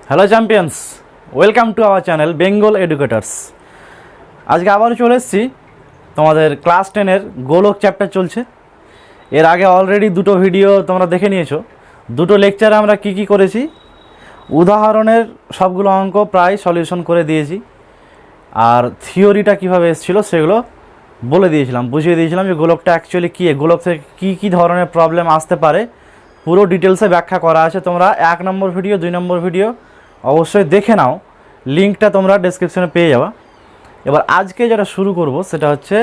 Hello champions, welcome to our channel Bengal educators. আজকে আবারও চলে এসেছি। তোমাদের ক্লাস 10-এর গোলক চ্যাপ্টার চলছে। এর আগে অলরেডি দুটো ভিডিও তোমরা দেখে নিয়েছো। দুটো লেকচারে আমরা কি করেছি, উদাহরণের সবগুলো অঙ্ক প্রায় সলিউশন করে দিয়েছি, আর থিওরিটা কীভাবে এসেছিলো সেগুলো বলে দিয়েছিলাম, বুঝিয়ে দিয়েছিলাম যে গোলকটা অ্যাকচুয়ালি কী, গোলক থেকে কী ধরনের প্রবলেম আসতে পারে পুরো ডিটেলসে ব্যাখ্যা করা আছে। তোমরা 1 নম্বর ভিডিও 2 নম্বর ভিডিও অবশ্যই দেখে নাও, লিঙ্কটা তোমরা ডেসক্রিপশনে পেয়ে যাবা। এবার আজকে যেটা শুরু করব সেটা হচ্ছে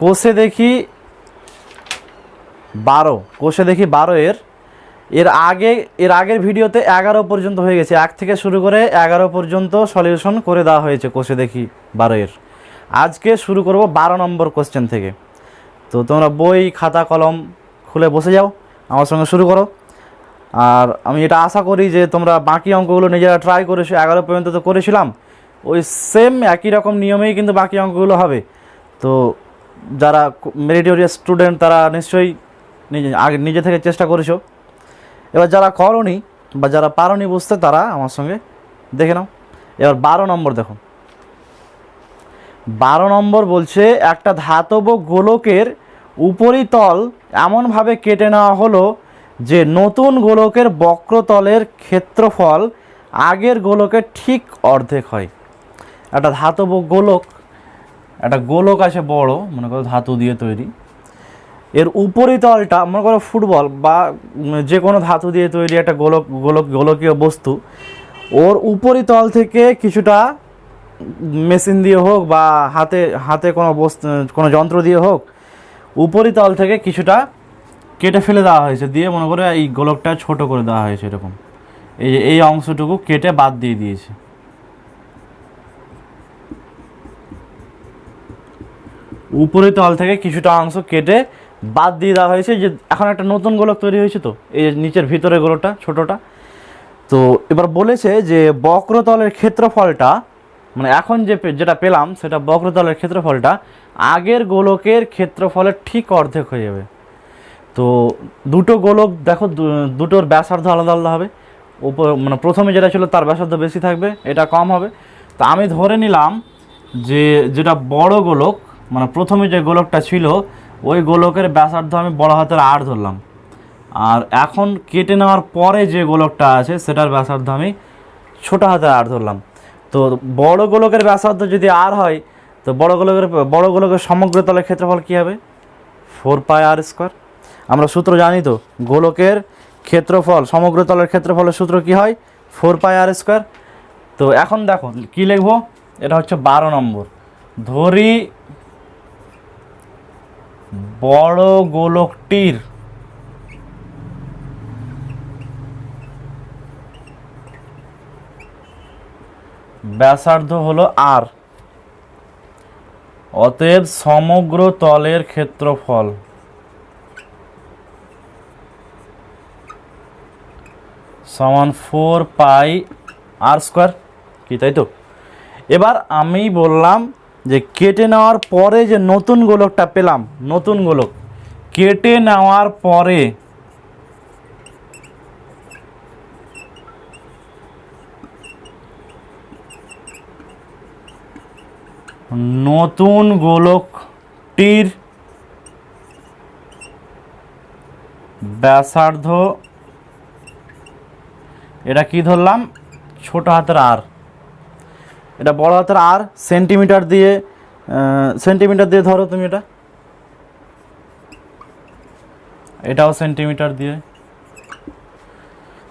কোষে দেখি 12 এর আগের ভিডিওতে 11 পর্যন্ত হয়ে গেছে। 1 থেকে শুরু করে 11 পর্যন্ত সলিউশন করে দেওয়া হয়েছে কোষে দেখি 12 আজকে শুরু করব 12 নম্বর কোশ্চেন থেকে। তো তোমরা বই খাতা কলম খুলে বসে যাও, আমার সঙ্গে শুরু করো। আর আমি এটা আশা করি যে তোমরা বাকি অঙ্কগুলো নিজেরা ট্রাই করেছো, 11 পর্যন্ত তো করেছিলাম, ওই সেম একই রকম নিয়মেই কিন্তু বাকি অঙ্কগুলো হবে। তো যারা মেরিটোরিয়াস স্টুডেন্ট তারা নিশ্চয়ই নিজে থেকে চেষ্টা করেছো। এবার যারা করনি বা যারা পারোনি বুঝতে, তারা আমার সঙ্গে দেখে নাও। এবার 12 নম্বর দেখো। 12 নম্বর বলছে একটা ধাতব গোলকের উপরিতল এমনভাবে কেটে নেওয়া হলো যে নতুন গোলকের বক্রতলের ক্ষেত্রফল আগের গোলকের ঠিক অর্ধেক হয়। একটা ধাতব গোলক, একটা গোলক আছে বড়, মনে করো ধাতু দিয়ে তৈরি, এর উপরিতলটা মনে করো ফুটবল বা যে কোনো ধাতু দিয়ে তৈরি একটা গোলকীয় বস্তু, ওর উপরিতল থেকে কিছুটা মেশিন দিয়ে হোক বা হাতে কোনো যন্ত্র দিয়ে হোক, উপরিতল থেকে কিছুটা কেটে ফেলে দেওয়া হয়েছে, দিয়ে মনে করে এই গোলকটা ছোট করে দেওয়া হয়েছে। এরকম এই অংশটুকু কেটে বাদ দিয়ে দিয়েছে। উপরিতল থেকে কিছুটা অংশ কেটে বাদ দিয়ে দেওয়া হয়েছে, যে এখন একটা নতুন গোলক তৈরি হয়েছে। তো এই নিচের ভিতরে গোলকটা ছোটটা, তো এবার বলেছে যে বক্রতলের ক্ষেত্রফলটা, মানে এখন যেটা পেলাম সেটা বক্রতলের ক্ষেত্রফলটা আগের গোলকের ক্ষেত্রফলের ঠিক অর্ধেক হয়ে যাবে। তো দুটো গোলক দেখো, দুটোর ব্যাসার্ধ আলাদা আলাদা হবে। মানে প্রথমে যেটা ছিল তার ব্যাসার্ধ বেশি থাকবে, এটা কম হবে। তো আমি ধরে নিলাম যে যেটা বড় গোলক, মানে প্রথমে যে গোলকটা ছিল ওই গোলকের ব্যাসার্ধ আমি বড় হাতের আর ধরলাম, আর এখন কেটে নেওয়ার পরে যে গোলকটা আছে সেটার ব্যাসার্ধ আমি ছোট হাতের আর ধরলাম। তো বড় গোলকের ব্যাসার্ধ যদি আর হয়, তো বড় গোলকের সমগ্র তলের ক্ষেত্রফল কী হবে? 4πr²। আমরা সূত্র জানি তো, গোলকের ক্ষেত্রফল সমগ্র তলের ক্ষেত্রফলের সূত্র কি হয়? 4πr²। তো এখন দেখো কি লিখবো, এটা হচ্ছে 12 নম্বর। ধরি বড় গোলকটির ব্যাসার্ধ হলো আর, অতএব সমগ্র তলের ক্ষেত্রফল সমান 4πr², কি তাই তো? এবার আমি বললাম যে কেটে নেওয়ার পরে যে নতুন গোলকটা পেলাম, নতুন গোলক কেটে নেওয়ার পরে নতুন গোলকটির ব্যাসার্ধ, এটা কি ধরলাম? ছোট হাতের আর, এটা বড় হাতের আর, সেন্টিমিটার দিয়ে ধরো তুমি, এটাও সেন্টিমিটার দিয়ে।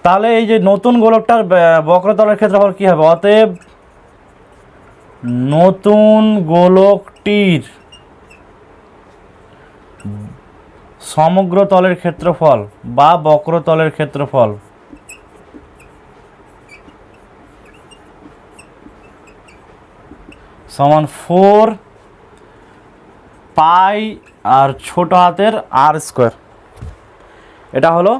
তাহলে এই যে নতুন গোলকটার বক্রতলের ক্ষেত্রফল কি হবে? অতএব নতুন গোলকটির সমগ্র তলের ক্ষেত্রফল বা বক্রতলের ক্ষেত্রফল সমান 4π আর ছোট হাতের r²। এটা হলো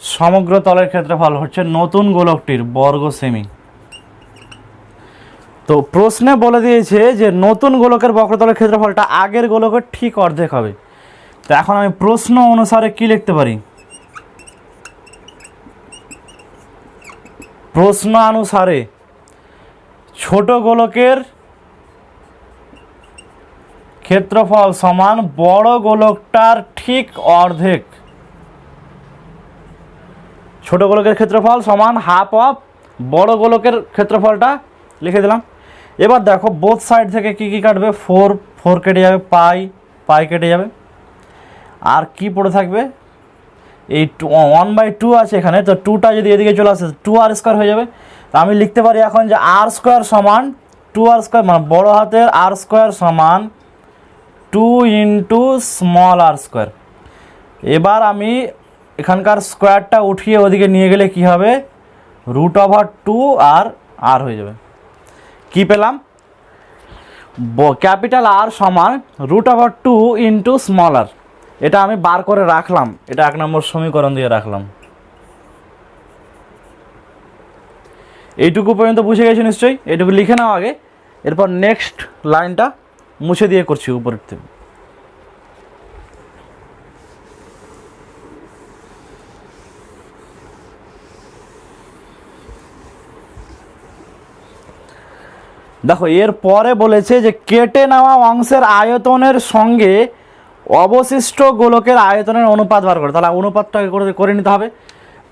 সমগ্র তলের ক্ষেত্রফল, হচ্ছে নতুন গোলকটির বর্গ সেমি। তো প্রশ্নে বলে দিয়েছে যে নতুন গোলকের বক্রতলের ক্ষেত্রফলটা আগের গোলকের ঠিক অর্ধেক হবে। তো এখন আমি প্রশ্ন অনুসারে কি লিখতে পারি? প্রশ্নানুসারে ছোট গোলকের ক্ষেত্রফল সমান বড় গোলকটার ঠিক অর্ধেক। ছোট গোলকের ক্ষেত্রফল সমান হাফ অফ বড় গোলকের ক্ষেত্রফলটা লিখে দিলাম। এবার দেখো বোথ সাইড থেকে কি কি কাটবে, 4 কেটে যাবে, পাই কেটে যাবে, আর কি পড়ে থাকবে, এই 1/2 আছে এখানে, তো 2টা যদি এদিকে চলে আসে 2r² হয়ে যাবে। তো আমি লিখতে পারি এখন যে r² সমান 2r², মানে বড় হাতের r² সমান 2 ইন্টু স্মল r²। এবার আমি এখানকার স্কোয়ারটা উঠিয়ে ওদিকে নিয়ে গেলে কি হবে, √2 আর হয়ে যাবে। কি পেলাম, ক্যাপিটাল আর সমান √2 ইন্টু স্মল আর। এটা আমি বার করে রাখলাম, এটা 1 নম্বর সমীকরণ দিয়ে রাখলাম। এইটুকু পর্যন্ত বুঝে গেছি নিশ্চয়ই, এইটুকু লিখে নাও আগে, এরপর নেক্সট লাইনটা মুছে দিয়ে করছি উপরের থেকে। দেখো এর পরে বলেছে যে কেটে নেওয়া অংশের আয়তনের সঙ্গে অবশিষ্ট গোলকের আয়তনের অনুপাত বার করে। তাহলে অনুপাতটাকে করে নিতে হবে।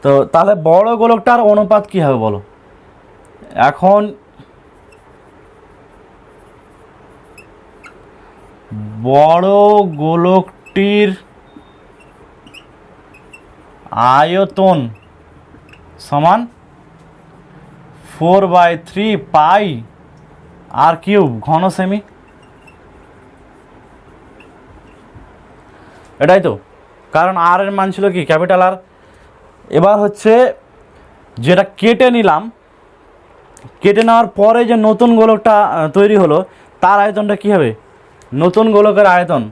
তো তাহলে বড় গোলকটার অনুপাত কি হবে বলো। এখন বড় গোলকটির আয়তন সমান 4/3 পাই r³ ঘন সেমি। এটাই তো, কারণ আর এর মান ছিল কি ক্যাপিটাল আর। এবার হচ্ছে যেটা কেটে নিলাম, কেটে নেওয়ার পরে যে নতুন গোলকটা তৈরি হলো তার আয়তনটা কি হবে, নতুন গোলকের আয়তন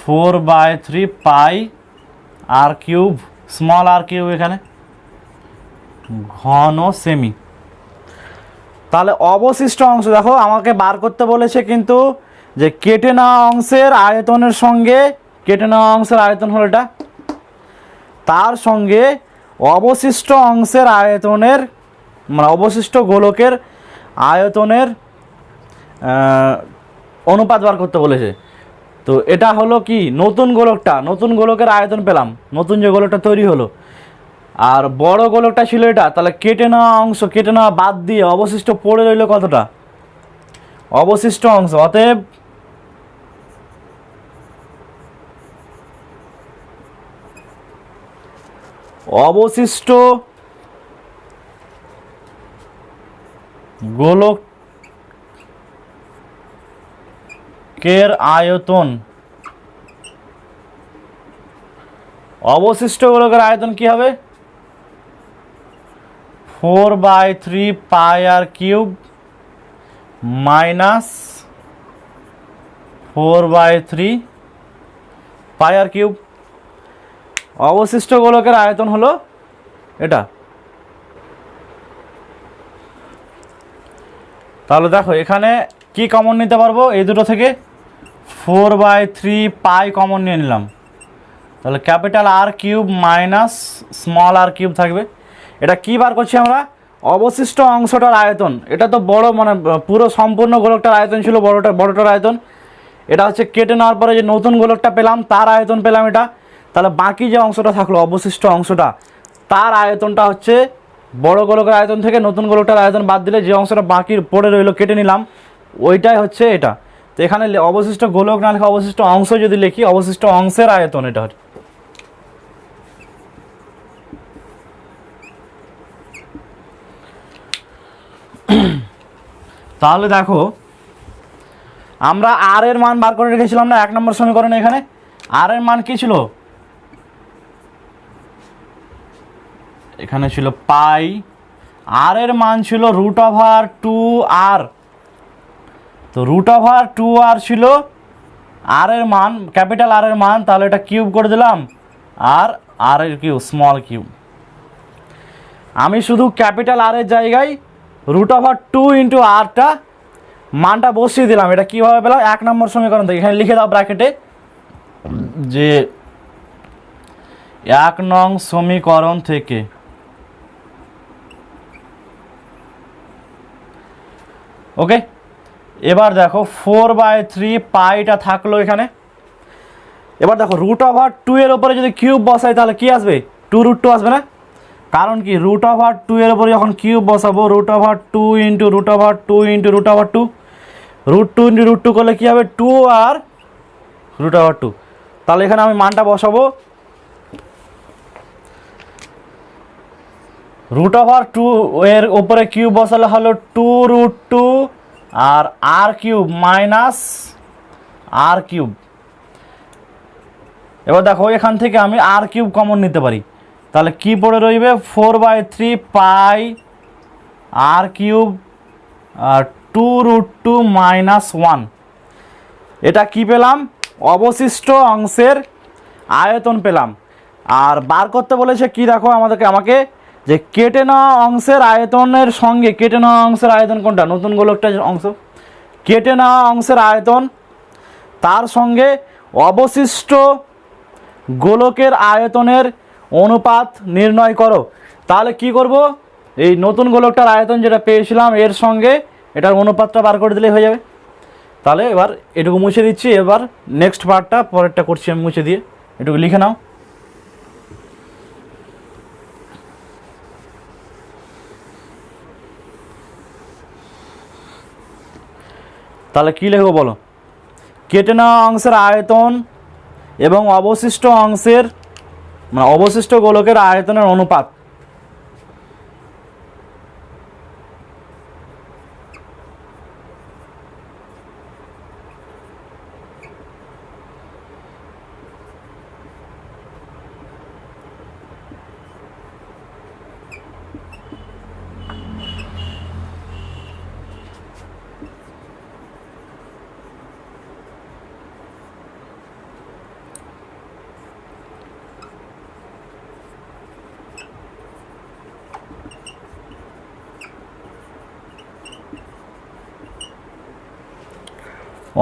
(4/3 পাই r³ স্মল r³ এখানে ঘন সেমি। তাহলে অবশিষ্ট অংশ দেখো আমাকে বার করতে বলেছে, কিন্তু যে কেটে নেওয়া অংশের আয়তনের সঙ্গে, কেটে নেওয়া অংশের আয়তন হলো এটা, তার সঙ্গে অবশিষ্ট অংশের আয়তনের, মানে অবশিষ্ট গোলকের আয়তনের অনুপাত বার করতে বলেছে। তো এটা হলো কি নতুন গোলকটা, নতুন গোলকের আয়তন পেলাম, নতুন যে গোলকটা তৈরি হলো। আর বড় গোলকটা ছিল এটা, তাহলে কেটে নেওয়া অংশ, কেটে নেওয়া বাদ দিয়ে অবশিষ্ট পড়ে রইল কতটা, অবশিষ্ট অংশ। অতএব অবশিষ্ট গোলকের আয়তন, অবশিষ্ট গোলকের আয়তন কি হবে, 4/3 পাই r³ মাইনাস 4/3 পাই r³। অবশিষ্ট গোলকের আয়তন হলো এটা। তাহলে দেখো এখানে কি কমন নিতে পারবো, এই দুটো থেকে 4/3 পাই কমন নিয়ে নিলাম। তাহলে capital r³ minus small r³ থাকবে। এটা কি বার করছি আমরা, অবশিষ্ট অংশটার আয়তন। এটা তো বড়, মানে পুরো সম্পূর্ণ গোলকটার আয়তন ছিল বড়টার আয়তন। এটা হচ্ছে কেটে নেওয়ার পরে যে নতুন গোলকটা পেলাম তার আয়তন পেলাম এটা। তাহলে বাকি যে অংশটা থাকলো, অবশিষ্ট অংশটা, তার আয়তনটা হচ্ছে বড় গোলকের আয়তন থেকে নতুন গোলকটার আয়তন বাদ দিলে যে অংশটা বাকি পড়ে রইলো কেটে নিলাম, ওইটাই হচ্ছে এটা। তো এখানে অবশিষ্ট গোলক না লেখা অবশিষ্ট অংশ যদি লিখি, অবশিষ্ট অংশের আয়তন এটা। তাহলে দেখো আমরা আর এর মান বার করে রেখেছিলাম না 1 নম্বর সমীকরণে। এখানে আর এর মান কি ছিল, এখানে ছিল পাই, আর এর মান ছিল √2r। তো √2r ছিল আর এর মান, ক্যাপিটাল আর এর মান। তাহলে এটা কিউব করে দিলাম, আর এর কিউব স্মল কিউব। আমি শুধু ক্যাপিটাল আর এর জায়গায় √2 ইন্টু আরটা মানটা বসিয়ে দিলাম। এটা কীভাবে পেলাম? 1 নম্বর সমীকরণ থেকে। এখানে লিখে দাও ব্র্যাকেটে যে 1 নং সমীকরণ থেকে। ওকে, এবার দেখো 4/3 পাইটা থাকলো এখানে। এবার দেখো √2 এর উপরে যদি কিউব বসাই তাহলে কি আসবে? 2√2 আসবে না? কারণ কি, √2 এর উপরে যখন কিউব বসাবো, √2 ইন্টু √2 ইন্টু √2, √2 ইন্টু √2 করলে কী হবে? 2 আর √2। তাহলে এখানে আমি মানটা বসাবো, √2 এর উপরে কিউব বসালে হলো 2√2 আর আর কিউব মাইনাস আর কিউব। এবার দেখো এখান থেকে আমি আর কিউব কমন নিতে পারি, তাহলে কি পড়ে রইবে? 4/3 পাই আর কিউব আর 2√2 মাইনাস 1। এটা কি পেলাম? অবশিষ্ট অংশের আয়তন পেলাম। আর বার করতে বলেছে কি, দেখো আমাকে যে কেটে নেওয়া অংশের আয়তনের সঙ্গে, কেটে নেওয়া অংশের আয়তন কোনটা? নতুন গোলকটা অংশ, কেটে নেওয়া অংশের আয়তন তার সঙ্গে অবশিষ্ট গোলকের আয়তনের অনুপাত নির্ণয় করো। তাহলে কি করব? এই নতুন গোলকটার আয়তন যেটা পেয়েছিলাম এর সঙ্গে এটার অনুপাতটা বার করে দিলেই হয়ে যাবে। তাহলে এবার এটুকু মুছে দিচ্ছি, এবার নেক্সট পার্টটা পরেরটা করছি আমি মুছে দিয়ে। এটুকু লিখে নাও। তাহলে কী লিখবো বলো? কেটে নেওয়া অংশের আয়তন এবং অবশিষ্ট অংশের মানে অবশিষ্ট গোলকের আয়তনের অনুপাত।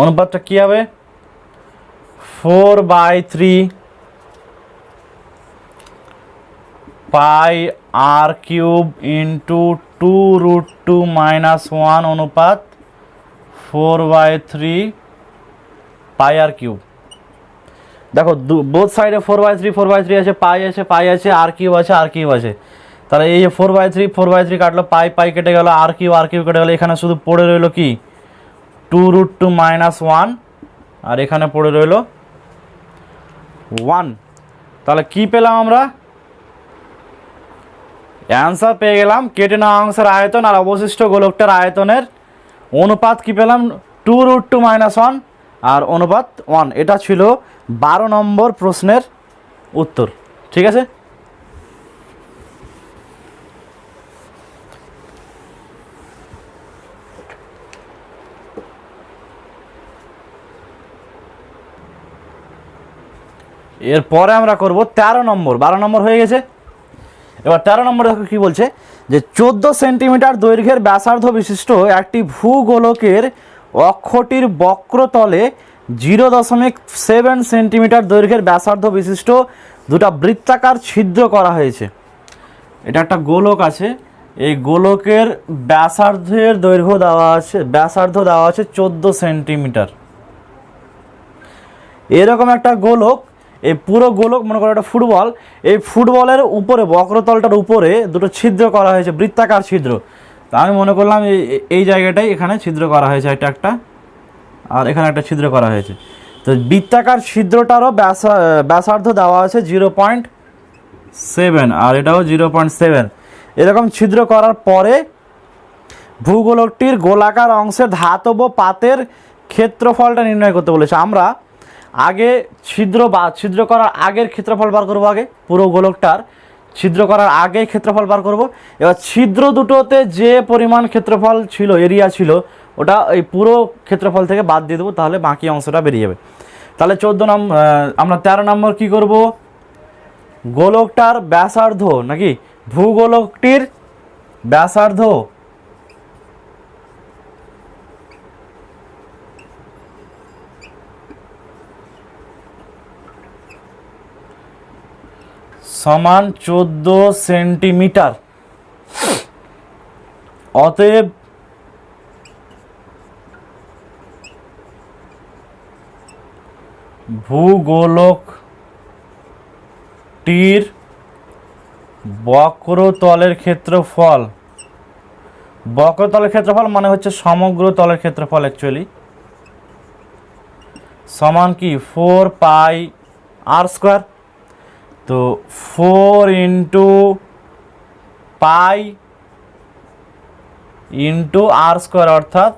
অনুপাতটা কী হবে? 4/3 পাই আর কিউব ইন্টু 2√2 মাইনাস 1 অনুপাত 4/3 পাই আর কিউব। দেখো বোথ সাইডে 4/3 আছে, পাই আছে, আর কিউব আছে। তাহলে এই যে 4/3 কাটলো, পাই কেটে গেল, আর কিউব কেটে গেল, এখানে শুধু পড়ে রইল কি? 2√2 মাইনাস 1, আর এখানে পড়ে রইল 1। তাহলে কি পেলাম আমরা? অ্যান্সার পেয়ে গেলাম কেটে নেওয়া অংশের আয়তন আর অবশিষ্ট গোলকটার আয়তনের অনুপাত কি পেলাম? 2√2 মাইনাস 1 আর অনুপাত 1। এটা ছিল 12 নম্বর প্রশ্নের উত্তর। ঠিক আছে, এরপরে আমরা করব 13 নম্বর। 12 নম্বর হয়ে গেছে, এবার 13 নম্বর দেখো কী বলছে, যে 14 সেন্টিমিটার দৈর্ঘ্যের ব্যাসার্ধ বিশিষ্ট একটি ভূগোলকের অক্ষটির বক্রতলে 0.7 সেন্টিমিটার দৈর্ঘ্যের ব্যাসার্ধ বিশিষ্ট দুটা বৃত্তাকার ছিদ্র করা হয়েছে। এটা একটা গোলক আছে, এই গোলকের ব্যাসার্ধের দৈর্ঘ্য দেওয়া আছে, ব্যাসার্ধ দেওয়া আছে 14 সেন্টিমিটার। এরকম একটা গোলক, এই পুরো গোলক মনে করো একটা ফুটবল, এই ফুটবলের উপরে বক্রতলটার উপরে দুটো ছিদ্র করা হয়েছে, বৃত্তাকার ছিদ্র। তা আমি মনে করলাম এই জায়গাটাই এখানে ছিদ্র করা হয়েছে, এটা একটা, আর এখানে একটা ছিদ্র করা হয়েছে। তো বৃত্তাকার ছিদ্রটারও ব্যাসার্ধ দেওয়া আছে 0.7, আর এটাও 0.7। এরকম ছিদ্র করার পরে ভূগোলকটির গোলাকার অংশের ধাতব পাতের ক্ষেত্রফলটা নির্ণয় করতে বলেছে। আমরা আগে ছিদ্র করার আগের ক্ষেত্রফল বার করবো, আগে পুরো গোলকটার ছিদ্র করার আগে ক্ষেত্রফল বার করব। এবার ছিদ্র দুটোতে যে পরিমাণ ক্ষেত্রফল ছিল, এরিয়া ছিল, ওটা এই পুরো ক্ষেত্রফল থেকে বাদ দিয়ে দেবো, তাহলে বাকি অংশটা বেরিয়ে যাবে। তাহলে 14 নম্বর, আমরা 13 নম্বর কী করব? গোলকটার ব্যাসার্ধ নাকি ভূগোলকটির ব্যাসার্ধ সমান 14 সেন্টিমিটার। অতএব ভূগোলকটির বক্রতলের ক্ষেত্রফল, বক্রতলের ক্ষেত্রফল মানে হচ্ছে সমগ্র তলের ক্ষেত্রফল অ্যাকচুয়ালি, সমান কি 4 পাই আর স্কোয়ার। তো 4 ইন্টু পাই ইন্টু আর স্কোয়ার অর্থাৎ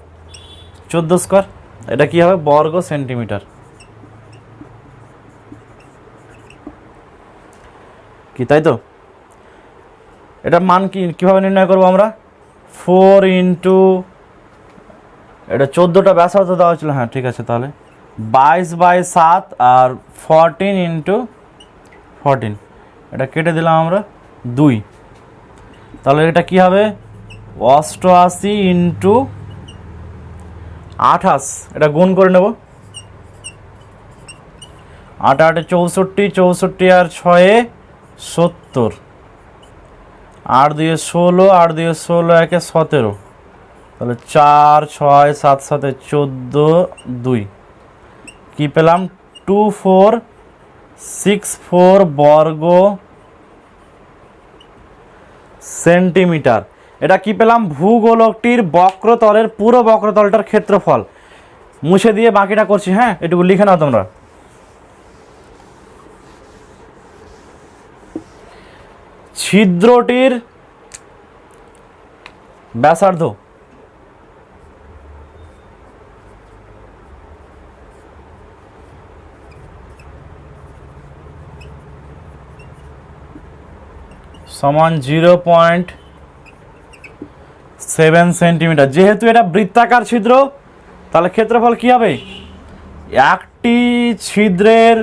14 স্কোয়ার। এটা কি হবে? বর্গ সেন্টিমিটার। কি তাই তো? এটার মান কি কীভাবে নির্ণয় করবো আমরা? 4 ইন্টু, এটা 14টা ব্যাসার্ধ দেওয়া হয়েছিল, হ্যাঁ ঠিক আছে, তাহলে 22/7 আর 14 ইন্টু 14, এটা কেটে দিলাম আমরা 2, তাহলে এটা কি হবে? 88 ইন্টু 28, এটা গুণ করে নেব। 8 8 64, 64 আর 6 70, 8 2 16, 8 2 16, 1 17, তাহলে 4 6 7 7 14 2, কি পেলাম? 2464 বর্গ সেন্টিমিটার। এটা কি পেলাম? ভূগোলকটির বক্রতলের, পুরো বক্রতলটার ক্ষেত্রফল। মুছে দিয়ে বাকিটা করছি, হ্যাঁ এটুকু লিখে নাও তোমরা। ছিদ্রটির ব্যাসার্ধ, সমান 0.7 সেন্টিমিটার। যেহেতু এটা বৃত্তাকার ছিদ্র, তাহলে ক্ষেত্রফল কি হবে? একটি ছিদ্রের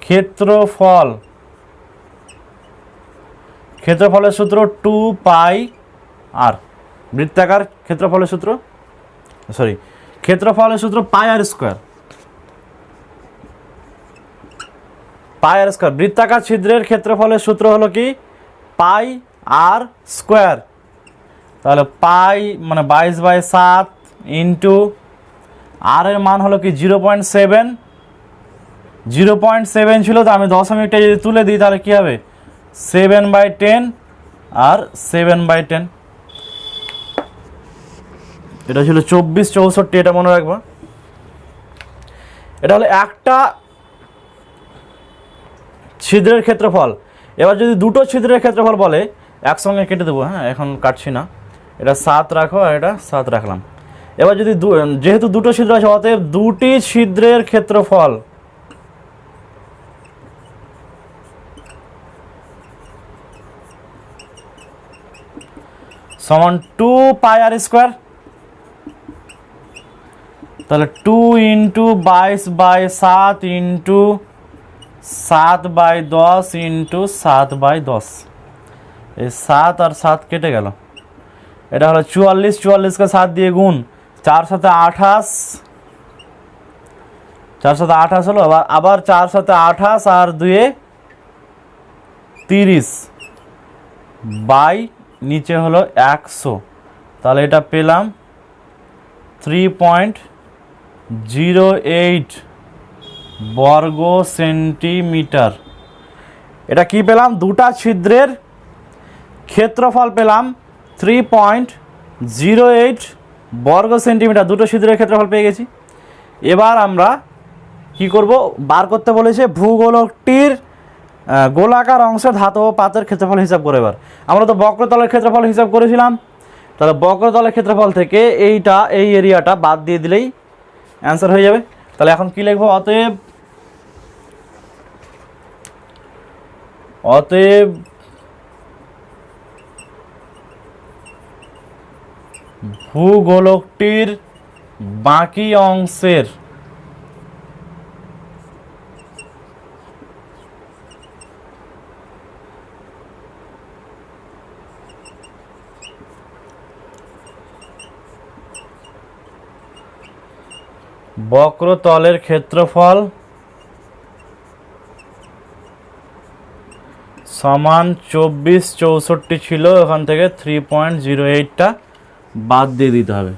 ক্ষেত্রফল, ক্ষেত্রফলের সূত্র 2 পাই আর। বৃত্তাকার ক্ষেত্রফলের সূত্র, সরি, ক্ষেত্রফলের সূত্র পাই আর স্কোয়ার, পাই আর স্কোয়ার। বৃত্তাকার ছিদ্রের ক্ষেত্রফলের সূত্র হলো কি? পাই আর স্কোয়ার। তাহলে পাই মানে 22/7 ইন্টু আর এর মান হলো কি 0.7, 0.7 ছিল, তো আমি দশমিকটা যদি তুলে দিই তাহলে কি হবে? 7/10 আর 7/10, এটা ছিল 24 64, এটা মনে রাখবা। এটা হলো একটা ছিদ্রের ক্ষেত্রফল। এবার যদি দুটো ছিদ্রের ক্ষেত্রফল বলে, একসঙ্গে কেটে দেবো, হ্যাঁ এখন কাটছি না, এটা 7 রাখো আর এটা 7 রাখলাম। এবার যদি যেহেতু দুটো ছিদ্র আছে, অতএব দুটি ছিদ্রের ক্ষেত্রফল সমান 2 পাই আর স্কোয়ার। তাহলে 2 ইন্টু 22/7 ইন্টু 7/10 ইন্টু 7/10, এই 7 আর 7 কেটে গেল, এটা হলো 44, 44কে 7 দিয়ে গুণ, 4 7 28, 4 7 28 হলো, আবার 4 7 28 আর 2 30 বাই নিচে হলো 100, তাহলে এটা পেলাম 3.08 বর্গ সেন্টিমিটার। এটা কি পেলাম? দুটা ছিদ্রের ক্ষেত্রফল পেলাম 3.08 বর্গ সেন্টিমিটার, দুটো ছিদ্রের ক্ষেত্রফল পেয়ে গেছি। এবার আমরা কি করব? বার করতে বলেছে ভূগোলকটির গোলাকার অংশের ধাতব পাতের ক্ষেত্রফল হিসাব করে। এবার আমরা তো বক্রতলের ক্ষেত্রফল হিসাব করেছিলাম, তাহলে বক্রতলের ক্ষেত্রফল থেকে এইটা, এই এরিয়াটা বাদ দিয়ে দিলেই অ্যান্সার হয়ে যাবে। তাহলে এখন কি লিখবো? অতএব ভূগোলকটির বাকি অংশের বক্রতলের ক্ষেত্রফল সমান 24 64 ছিল, ওখান থেকে 3.08টা বাদ দিয়ে দিতে হবে।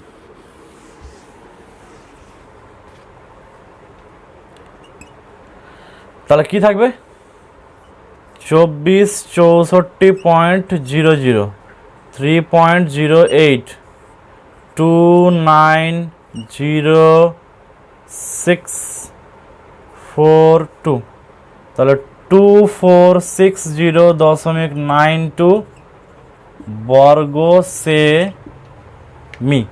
তাহলে কি থাকবে? 24 64.00 3.08 290,642, তাহলে 2460.92 বর্গ সেমি।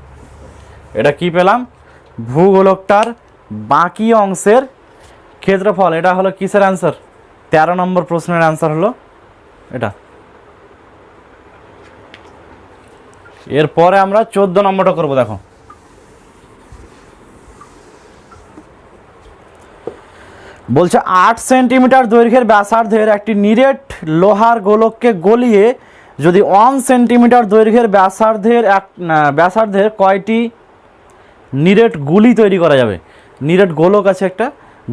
এটা কি পেলাম? ভূগোলকটার বাকি অংশের ক্ষেত্রফল। এটা হলো কিসের অ্যান্সার? 13 নম্বর প্রশ্নের অ্যান্সার হলো এটা। এরপরে আমরা 14 নম্বরটা করব। দেখো, বলছে 8 সেন্টিমিটার দৈর্ঘ্যের ব্যাসার্ধের একটি নিরেট লোহার গোলককে গলিয়ে যদি 1 সেন্টিমিটার দৈর্ঘ্যের ব্যাসার্ধের কয়টি নিরেট গুলি তৈরি করা যাবে? নিরেট গোলক আছে একটা,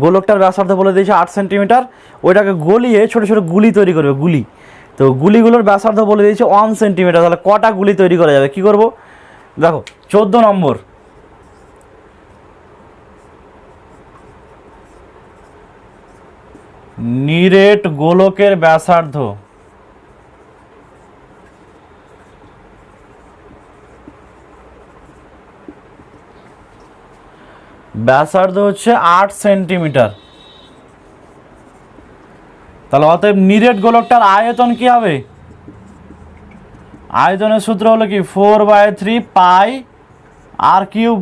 গোলকটার ব্যাসার্ধ বলে দিয়েছে 8 সেন্টিমিটার, ওইটাকে গলিয়ে ছোট ছোট গুলি তৈরি করবে, গুলি। তো গুলিগুলোর ব্যাসার্ধ বলে দিয়েছে 1 সেন্টিমিটার, তাহলে কটা গুলি তৈরি করা যাবে? কি করব? দেখো 14 নম্বর, নিরেট গোলকের ব্যাসার্ধ হচ্ছে 8 সেন্টিমিটার। তাহলে অতএব নিরেট গোলকটার আয়তন কি হবে? আয়তনের সূত্র হলো কি? 4/3 পাই আর কিউব।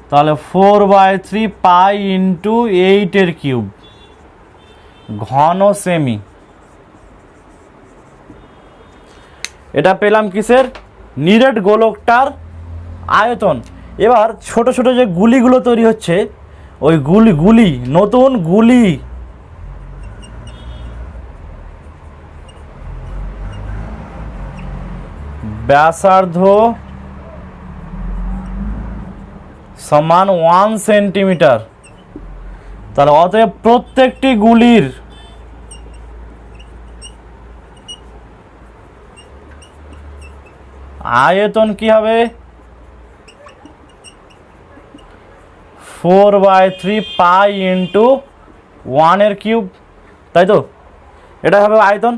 তাহলে 4/3 পাই ইন্টু 8 কিউব ঘন সেমি। এটা পেলাম কিসের? নিরেট গোলকটার আয়তন। এবার ছোট ছোট যে গুলিগুলো তৈরি হচ্ছে, ওই গুলি নতুন গুলি ব্যাসার্ধ সমান 1 সেন্টিমিটার। তাহলে অতএব প্রত্যেকটি গুলির আয়তন কি হবে? 4/3 পাই ইন্টু 1 কিউব, তাই তো? এটা হবে আয়তন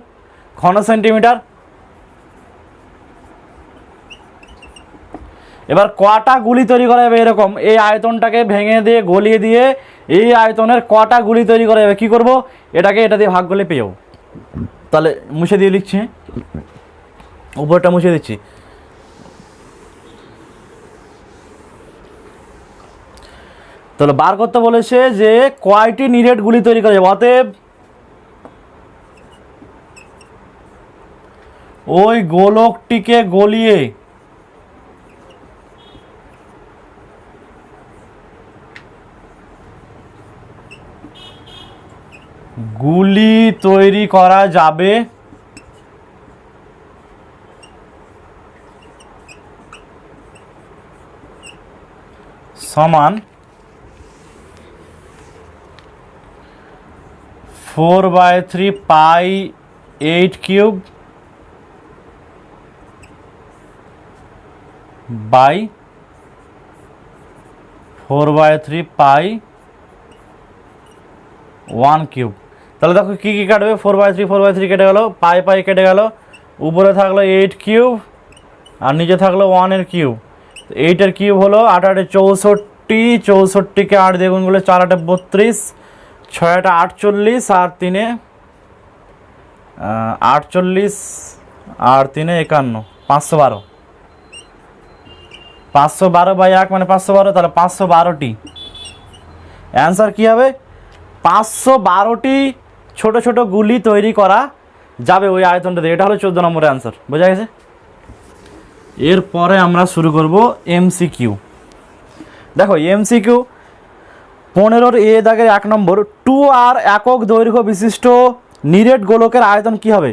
ঘন সেন্টিমিটার। এবার কটা গুলি তৈরি করা যাবে? এরকম এই আয়তনটাকে ভেঙে দিয়ে গলিয়ে দিয়ে এই আয়তনের কটা গুলি তৈরি করা যাবে? কি করব? এটাকে এটা দিয়ে ভাগ করলে পেয়ে যাবো। তাহলে মুছে দিয়ে লিখছি, উপরটা মুছে দিচ্ছি। তাহলে বার করতে বলেছে যে কয়টি নিরেট গুলি তৈরি করা যাবে। অতএব ওই গোলকটিকে গলিয়ে গুলি তৈরি করা যাবে সমান 4/3 পাই 8 কিউব বাই 4/3 পাই 1 কিউব। তাহলে দেখো কি কি কাটবে? 4/3 কেটে গেল, পাই কেটে গেল, উপরে থাকলো 8 কিউব আর নিচে থাকলো 1 কিউব। 8 কিউব হলো 8 8 64, 64কে 8 দিয়ে গুণ করলে 4 8 32, 6 8 48 আর 3 48 আর 3 51, 512। 512/1 মানে 512, তাহলে 512টি অ্যান্সার কি হবে? 512টি ছোট ছোট গুলি তৈরি করা যাবে ওই আয়তনটা দিয়ে। এটা হলো 14 নম্বরের অ্যান্সার। বোঝা গেছে? এরপরে আমরা শুরু করব এমসিকিউ। দেখো এমসিকিউ 15-র এ দাগের 1 নম্বর, 2r একক দৈর্ঘ্য বিশিষ্ট নিরেট গোলকের আয়তন কি হবে?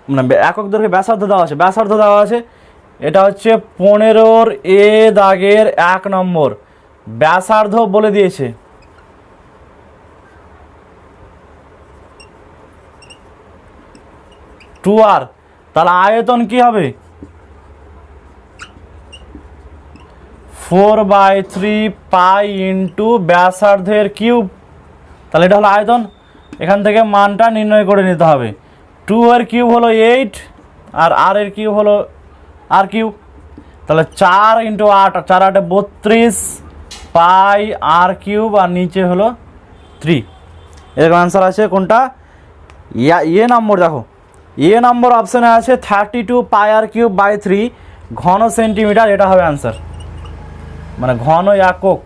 মানে একক দৈর্ঘ্যে ব্যাসার্ধ দেওয়া আছে। এটা হচ্ছে 15-র এ দাগের 1 নম্বর, ব্যাসার্ধ বলে দিয়েছে। 2r, তাহলে আয়তন কি হবে 4/3 পাই ইন্টু ব্যাসার্ধের কিউব। তাহলে এটা হলো আয়তন। এখান থেকে মানটা নির্ণয় করে নিতে হবে। 2 এর কিউব হলো 8 আর r এর কিউব হলো r কিউব। তাহলে 4 ইন্টু 8, 4 8 32 পাই r কিউব, আর নিচে হলো 3। এর আনসার আছে কোনটা? এ নম্বর। দেখো এ নম্বর অপশানে আছে 32 পাই r কিউব বাই 3 ঘন সেন্টিমিটার, এটা হবে আনসার, মানে ঘন একক।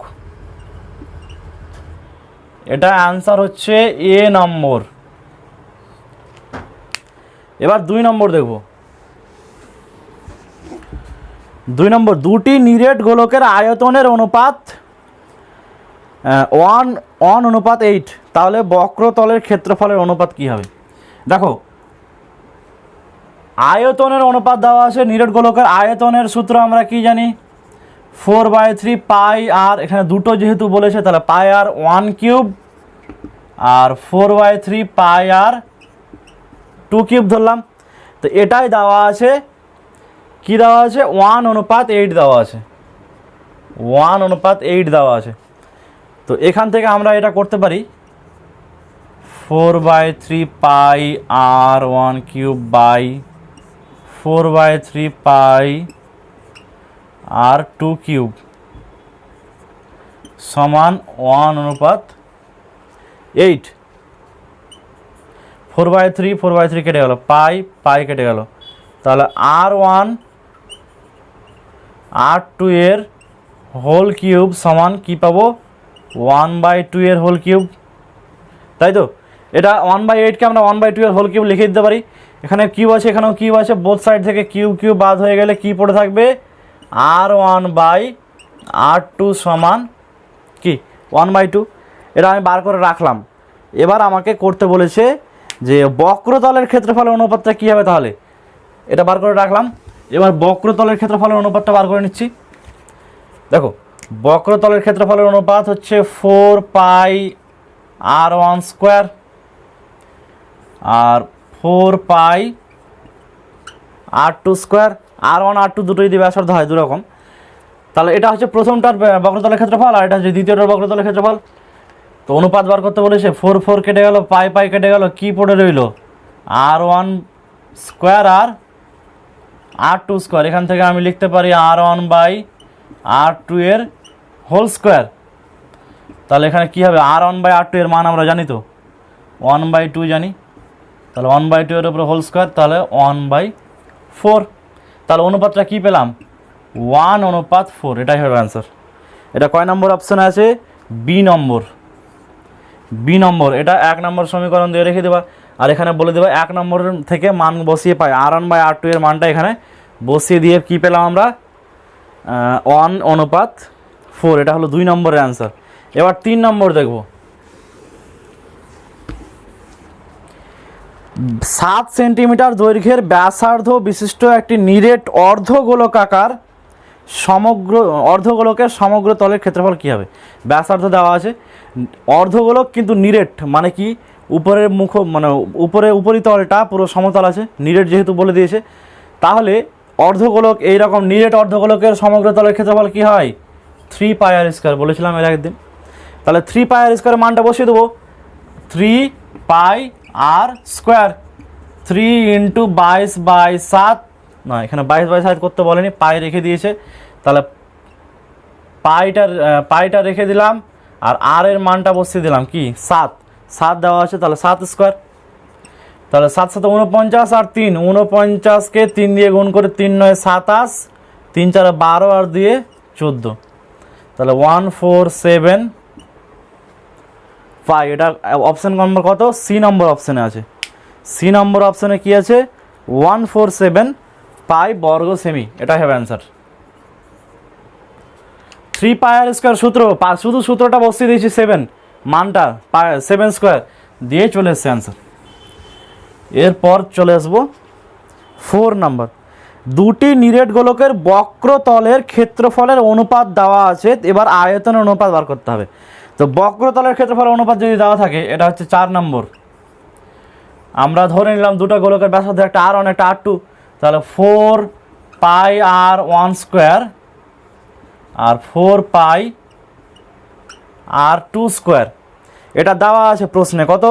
এটা আনসার হচ্ছে এ নম্বর। এবার 2 নম্বর দেখব। 2 নম্বর, দুটি নিরেট গোলকের আয়তনের অনুপাত 1:8, তাহলে বক্রতলের ক্ষেত্রফলের অনুপাত কি হবে? দেখো আয়তনের অনুপাত দেওয়া আছে, নিরেট গোলকের আয়তনের সূত্র আমরা কি জানি? 4/3 পাই আর, এখানে দুটো যেহেতু বলেছে তাহলে পাই আর 1 কিউব, আর 4/3 পাই আর 2 কিউব ধরলাম। তো এটাই দেওয়া আছে, কি দেওয়া আছে? 1:8 দেওয়া আছে, 1:8 দেওয়া আছে। তো এখান থেকে আমরা এটা করতে পারি 4/3 পাই আর 1 কিউব বাই 4/3 পাই আর 2 কিউব সমান 1:8। 4/3 কেটে গেল, পাই কেটে গেল, তাহলে r1 r2 এর হোল কিউব সমান কি পাবো? 1/2 এর হোল কিউব, তাই তো? এটা 1/8কে আমরা 1/2 এর হোল কিউব লিখে দিতে পারি। এখানে কিউব আছে, এখানেও কিউব আছে, বোথ সাইড থেকে কিউব বাদ হয়ে গেলে কি পড়ে থাকবে? r1/r2 সমান কি 1/2। এটা আমি বার করে রাখলাম। এবার আমাকে করতে বলেছে যে বক্রতলের ক্ষেত্রফলের অনুপাতটা কী হবে, তাহলে এটা বার করে রাখলাম। এবার বক্রতলের ক্ষেত্রফলের অনুপাতটা বার করে নিচ্ছি। দেখো বক্রতলের ক্ষেত্রফলের অনুপাত হচ্ছে 4 পাই r1 স্কোয়ার আর 4 পাই r2 স্কোয়ার। r1 r2 দুটোই দিয়ে ব্যাসার্ধ হয় দুরকম। তাহলে এটা হচ্ছে প্রথমটার বক্রতলের ক্ষেত্রফল, আর এটা হচ্ছে দ্বিতীয়টার বক্রতলের ক্ষেত্রফল। তো অনুপাত বার করতে বলেছে, 4 কেটে গেল, পাই কেটে গেল, কি পড়ে রইল? r1 স্কোয়ার আর r2 স্কোয়ার। এখান থেকে আমি লিখতে পারি r1/r2 এর হোল স্কোয়ার। তাহলে এখানে কি হবে? r1/r2 এর মান আমরা জানি তো 1/2 জানি, তাহলে 1/2 এর উপরে হোল স্কোয়ার, তাহলে 1/4। তাহলে অনুপাতটা কি পেলাম? 1:4। এটাই হবে অ্যান্সার। এটা কয় নম্বর অপশানে আছে? বি নম্বর। এটা 1 নম্বর সমীকরণ দিয়ে রেখে দেবা, আর এখানে বলে দেবা 1 নম্বর থেকে মান বসিয়ে পাই r1/r2 এর মানটা এখানে বসিয়ে দিয়ে কি পেলাম আমরা? 1:4। এটা হলো 2 নম্বরের অ্যান্সার। এবার 3 নম্বর দেখব। 7 সেন্টিমিটার দৈর্ঘ্যের ব্যাসার্ধ বিশিষ্ট একটি নিরেট অর্ধগোলকের সমগ্র তলের ক্ষেত্রফল কী হবে? ব্যাসার্ধ দেওয়া আছে, অর্ধগোলক কিন্তু নিরেট, মানে কি উপরের উপরিতলটা পুরো সমতল আছে, নিরেট যেহেতু বলে দিয়েছে। তাহলে অর্ধগোলক, এইরকম নিরেট অর্ধগোলকের সমগ্র তলের ক্ষেত্রফল কী হয়? 3 পাই আর স্কোয়ার, বলেছিলাম এর একদিন। তাহলে 3 পাই আর স্কোয়ারের মানটা বসিয়ে দেবো। 3 পাই আর স্কোয়ার, 3 ইন্টু 22/7, না এখানে 22/7 করতে বলেনি, পাই রেখে দিয়েছে। তাহলে পাইটা রেখে দিলাম, আর আর এর মানটা বসিয়ে দিলাম কি 7 দেওয়া আছে, তাহলে 7 স্কোয়ার। তাহলে 7 7 49 আর 3, 49কে 3 দিয়ে গুণ করে 3 9 27, 3 4 12 আর 2 14, তাহলে 147 এটা অপশান নম্বর কত? সি নম্বর অপশানে আছে। সি নম্বর অপশানে কি আছে? 147 পাই বর্গ সেমি, এটাই হবে অ্যান্সার। 3 পাই আর স্কোয়ার সূত্র, শুধু সূত্রটা বসিয়ে দিয়েছি, 7 মানটা 7 স্কোয়ার দিয়ে চলে এসছে অ্যান্সার। এরপর চলে আসবো 4 নম্বর। দুটি নিরেট গোলকের বক্রতলের ক্ষেত্রফলের অনুপাত দেওয়া আছে, এবার আয়তনের অনুপাত বার করতে হবে। তো বক্রতলের ক্ষেত্রফলের অনুপাত যদি দেওয়া থাকে, এটা হচ্ছে 4 নম্বর। আমরা ধরে নিলাম দুটো গোলকের ব্যাসার্ধ, একটা R1 একটা R2, তাহলে 4 পাই R1 স্কোয়ার আর 4 পাই R2 স্কোয়ার। এটা দেওয়া আছে প্রশ্নে কত,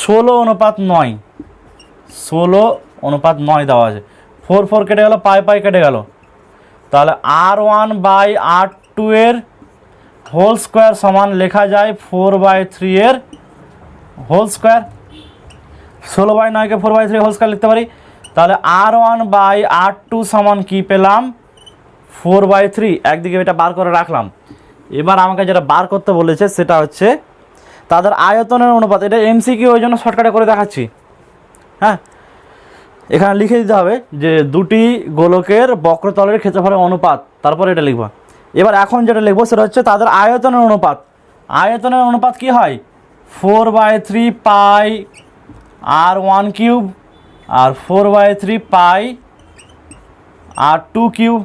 16:9, 16:9 দেওয়া আছে। 4 4 কেটে গেল, পাই পাই কেটে গেল, তাহলে R1/R2 এর হোল স্কোয়ার সমান লেখা যায় 4/3 এর হোল স্কোয়ার। 16/9কে 4/3 হোল স্কোয়ার লিখতে পারি। তাহলে R1/R2 সমান কি পেলাম, 4/3। একদিকে এটা বার করে রাখলাম। এবার আমাকে যেটা বার করতে বলেছে সেটা হচ্ছে তাদের আয়তনের অনুপাত। এটা এমসিকিউ, ওই জন্য শর্টকাটে করে দেখাচ্ছি। হ্যাঁ, এখানে লিখে দিতে হবে যে দুটি গোলকের বক্রতলের ক্ষেত্রফলের অনুপাত, তারপর এটা লিখবা। এবার এখন যেটা লিখবো সেটা হচ্ছে তাদের আয়তনের অনুপাত। আয়তনের অনুপাত কি হয়, 4/3 পাই R1 কিউব আর 4/3 পাই R2 কিউব।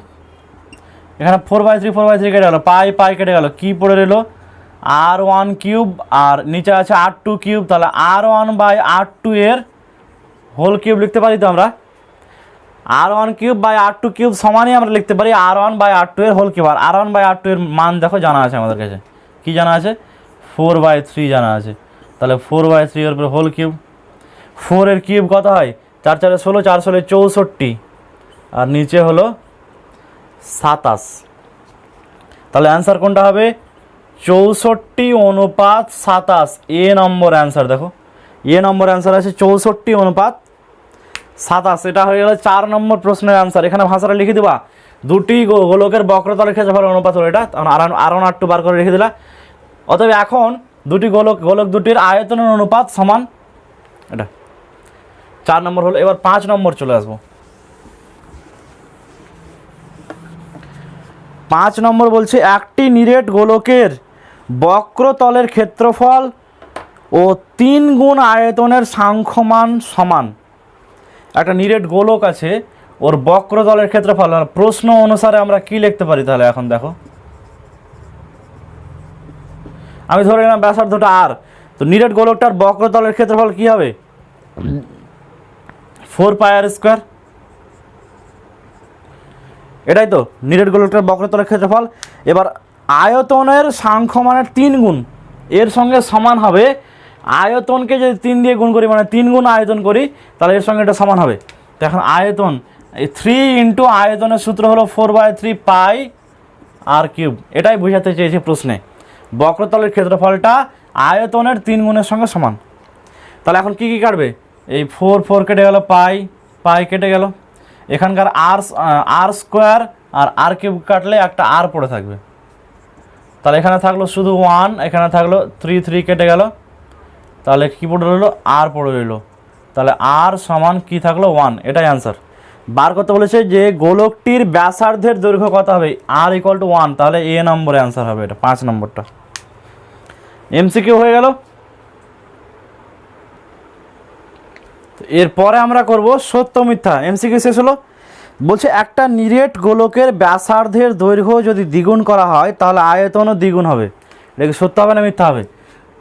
এখানে 4/3 কেটে গেল, পাই পাই কেটে গেল, কি পড়ে রইল R1 কিউব আর নিচে আছে R2 কিউব। তাহলে R1/R2 এর হোল কিউব লিখতে পারি তো আমরা, R1 cube by R2 cube সমানই আমরা লিখতে পারি R1/R2 এর হোল কিউব। আর R1/R2 এর মান দেখো জানা আছে আমাদের কাছে, কি জানা আছে, 4/3 জানা আছে। তাহলে 4/3 এর উপর হোল কিউব। 4 এর কিউব কত হয়, 4 4 16, 4 16 64 আর নিচে হলো 27। তাহলে অ্যান্সার কোনটা হবে, 64:27। এ নম্বর অ্যান্সার, দেখো এ নম্বর অ্যান্সার আছে 64:27। এটা হয়ে গেল 4 নম্বর প্রশ্নের অ্যান্সার। এখানে ভাষাটা লিখে দিবা, দুটি গোলকের বক্রতলের ক্ষেত্রফলের অনুপাত হলো এটা, R1 R2 বার করে রেখে দিলা। অতএব এখন দুটি গোলক দুটির আয়তনের অনুপাত সমান, এটা 4 নম্বর হলো। এবার 5 নম্বর চলে আসবো। 5 নম্বর বলছে একটি নিরেট গোলকের বক্রতলের ক্ষেত্রফল ও 3 গুণ আয়তনের সাংখ্যমান সমান। একটা নিরেট গোলক আছে, ওর বক্রতলের ক্ষেত্রফল, প্রশ্ন অনুসারে আমরা কি লিখতে পারি তাহলে এখন দেখো, আমি ধরে নিলাম ব্যাসার্ধটা R, তো নিরেট গোলকটার বক্রতলের ক্ষেত্রফল কি হবে, 4 পাই R স্কোয়ার। এটাই তো নিরেট গোলকটার বক্রতলের ক্ষেত্রফল। এবার আয়তনের সাংখ্যমানের 3 গুণ এর সঙ্গে সমান হবে। আয়তনকে যদি 3 দিয়ে গুণ করি, মানে 3 গুণ আয়তন করি, তাহলে এর সঙ্গে এটা সমান হবে। তো এখন আয়তন, এই 3 ইন্টু আয়তনের সূত্র হলো 4/3 পাই R কিউব। এটাই বোঝাতে চেয়েছে প্রশ্নে, বক্রতলের ক্ষেত্রফলটা আয়তনের 3 গুণের সঙ্গে সমান। তাহলে এখন কি কি কাটবে, এই 4 4 কেটে গেল, পাই পাই কেটে গেল, এখানকার আর স্কোয়ার আর R কিউব কাটলে একটা R পড়ে থাকবে। তাহলে এখানে থাকলো শুধু 1, এখানে থাকলো 3 3 কেটে গেল, তাহলে কী পড়ে রইলো, R পড়ে রইলো। তাহলে R সমান কি থাকলো, 1। এটাই অ্যান্সার। বার করতে বলেছে যে গোলকটির ব্যাসার্ধের দৈর্ঘ্য কত হবে, R = 1। তাহলে এ নম্বরে অ্যান্সার হবে এটা, 5 নম্বরটা। এমসিকিউ হয়ে গেল। এরপরে আমরা করব সত্য মিথ্যা। এমসিকিউ শেষ হলো। বলছে একটা নিরেট গোলকের ব্যাসার্ধের দৈর্ঘ্য যদি দ্বিগুণ করা হয় তাহলে আয়তনও দ্বিগুণ হবে। এটা কি সত্য হবে না মিথ্যা হবে?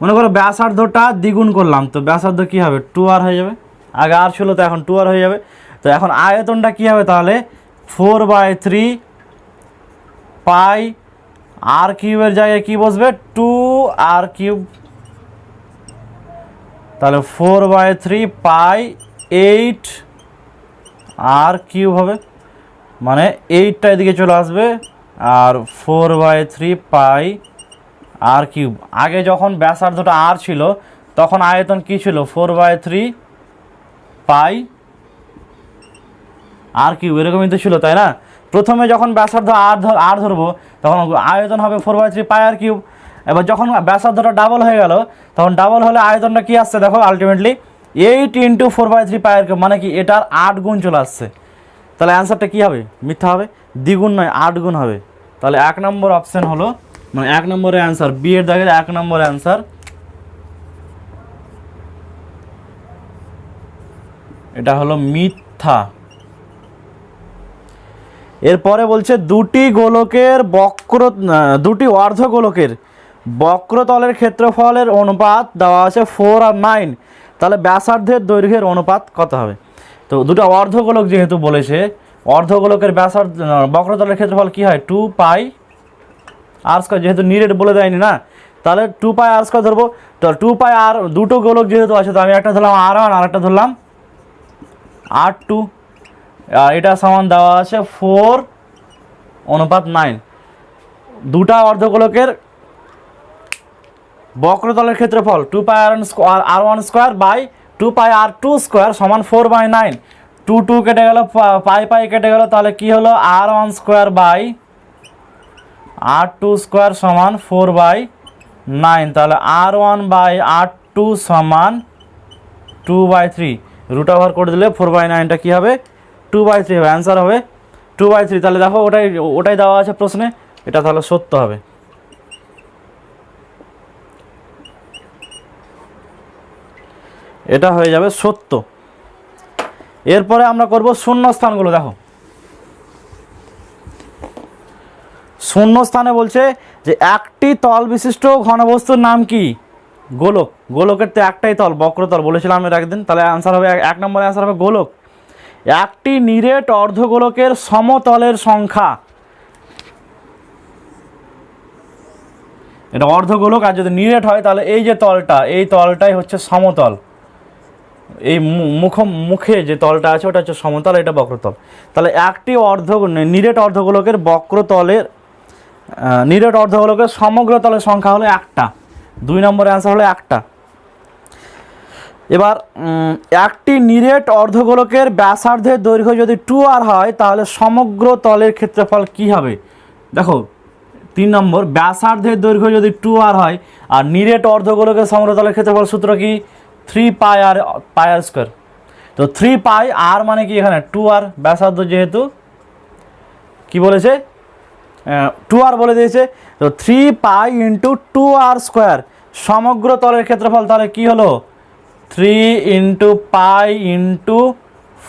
মনে করো ব্যাসার্ধটা দ্বিগুণ করলাম, তো ব্যাসার্ধ কী হবে, 2R হয়ে যাবে। আগে R ছিল, তো এখন 2R হয়ে যাবে। তো এখন আয়তনটা কী হবে তাহলে, 4/3 পাই R কিউবের জায়গায় কী বসবে, 2R কিউব। তাহলে 4/3 পাই 8R কিউব হবে, মানে 8টা এদিকে চলে আসবে আর 4/3 পাই R কিউব। আগে যখন ব্যাসার্ধটা R ছিল তখন আয়তন কি ছিল, 4/3 পাই R কিউব, এরকমই তো ছিল, তাই না? প্রথমে যখন ব্যাসার্ধ R ধরবো তখন আয়তন হবে 4/3 পাই R কিউব। এবার যখন ব্যাসার্ধটা ডাবল হয়ে গেল, তখন ডাবল হলে আয়তনটা কি আসছে দেখো, আলটিমেটলি 8 × 4/3 পাই R কিউব, মানে কি এটার 8 গুণ চলে আসছে। তাহলে অ্যান্সারটা কী হবে, মিথ্যা হবে, দ্বিগুণ নয় 8 গুণ হবে। তাহলে 1 নম্বর অপশান হলো, মানে 1 নম্বরের অ্যান্সার, বি এর দাগের 1 নম্বর অ্যান্সার এটা হলো মিথ্যা। এরপরে বলছে দুটি অর্ধগোলকের বক্রতলের ক্ষেত্রফলের অনুপাত দেওয়া আছে 4 আর 9। তাহলে ব্যাসার্ধের দৈর্ঘ্যের অনুপাত কত হবে? তো দুটো অর্ধগোলক যেহেতু বলেছে, অর্ধগোলকের ব্যাসার্ধ বক্রতলের ক্ষেত্রফল কি হয়? 2π r স্কয়ার, যেহেতু নিরেট বলে দেয়নি না, তাহলে 2π r স্কয়ার ধরবো। তো 2π r, দুটো গোলক যেহেতু আছে, তো আমি একটা ধরলাম r1 আর একটা ধরলাম r2, আর এটা সমান দেওয়া আছে 4:9। দুটা অর্ধগোলকের বক্রতলের ক্ষেত্রফল 2π r1 square by 2π r2 square সমান 4/9। 2 কেটে গেল, পাই কেটে গেল, তাহলে কি হলো? r1 square by r2 square সমান 4/9। তাহলে r1 বাই r2 সমান 2/3। রুট ওভার করে দিলে 4/9টা কী হবে? 2/3 হবে। অ্যান্সার হবে 2/3। তাহলে দেখো ওটাই দেওয়া আছে প্রশ্নে, এটা তাহলে সত্য হবে। এটা হয়ে যাবে সত্য। এরপরে আমরা করব শূন্যস্থানগুলো। দেখো শূন্যস্থানে বলছে যে একটি তল বিশিষ্ট ঘনবস্তুর নাম কি? গোলক। গোলকের তো একটাই তল, বক্রতল বলেছিলাম এর একদিন। তাহলে অ্যান্সার হবে, 1 নম্বরে অ্যান্সার হবে গোলক। একটি নিরেট অর্ধগোলকের সমতলের সংখ্যা, এটা অর্ধগোলক, আর যদি নিরেট হয় তাহলে এই যে তলটা, এই তলটাই হচ্ছে সমতল। এই মুখে যে তলটা আছে ওটা হচ্ছে সমতল, এটা বক্রতল। তাহলে একটি নিরেট অর্ধগোলকের বক্রতলের নিরেট অর্ধগোলকের সমগ্র তলের সংখ্যা হলো একটা। 2 নম্বরের অ্যান্সার হলো একটা। এবার একটি নিরেট অর্ধগোলকের ব্যাসার্ধের দৈর্ঘ্য যদি 2r হয় তাহলে সমগ্র তলের ক্ষেত্রফল কি হবে? দেখো 3 নম্বর, ব্যাসার্ধের দৈর্ঘ্য যদি 2r হয় আর নিরেট অর্ধগোলকের সমগ্র তলের ক্ষেত্রফল সূত্র কি? 3π r স্কয়ার। তো 3π r মানে কি? এখানে 2r, ব্যাসার্ধ যেহেতু কি বলেছে? 2r বলে দিয়েছে। তো 3π × 2r স্কয়ার সমগ্র তলের ক্ষেত্রফল, তাহলে কি হলো? 3 × π ×